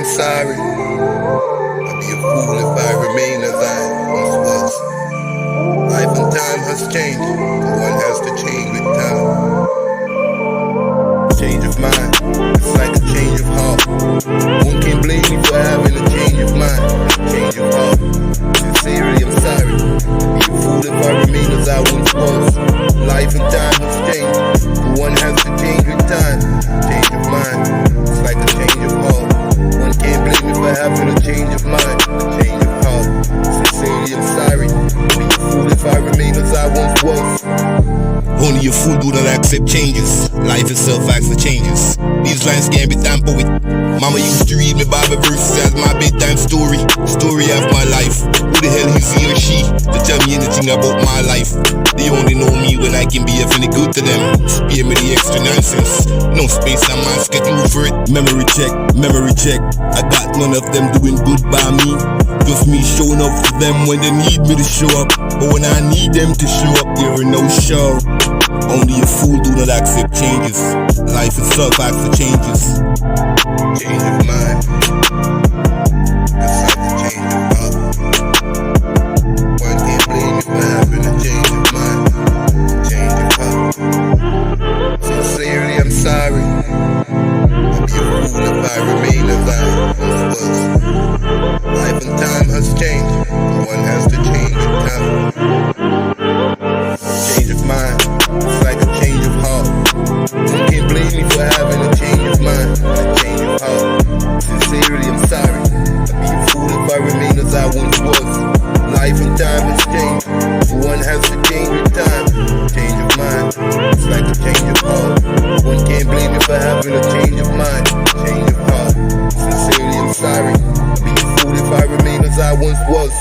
I'm sorry. I'd be a fool if I remain as I once was. Life and time has changed, and one has to change with time. Change of mind, it's like a change of heart. One can blame me for having a change of mind, change of heart. Sincerely, I'm sorry. I'd be a fool if I remain as I once was. Life and time has changed, and one has to change with time. Change of mind, it's like a change of heart. One can't blame me for having a change of mind, a change of heart. Sincerely, I'm sorry. I'd be a fool if I remain as I once was. Only a fool do not accept changes. Life itself asks for changes. These lines can't be tampered with. Mama used to read me Bible verses as my bedtime story. Story of my life. Who the hell is he or she to tell me anything about my life? They only know me when I can be of any good to them. Spare me the extra nonsense. No space, I'm asking you for it. Memory check, memory check. I got none of them doing good by me. Just me showing up for them when they need me to show up. But when I need them to show up, there are no show. Only a fool do not accept changes. Life itself asks for changes. Change of mind, it's like a change of heart. One can't blame me for having a change of mind, change of heart. Sincerely, I'm sorry. I'd be a fool if I remain as I once was. Life and time has changed, and one has to change with time. Change of mind, it's like a change of heart. One can't blame me for having a change of mind, a change of heart. Sincerely, I'm sorry. I'd be a fool if I remain as I once was. Life and time has changed, and one has to change with time. Change of mind, it's like a change of heart. One can't blame me for having a change of mind, change of heart. Sincerely, I'm sorry. I'd be a fool if I remain as I once was.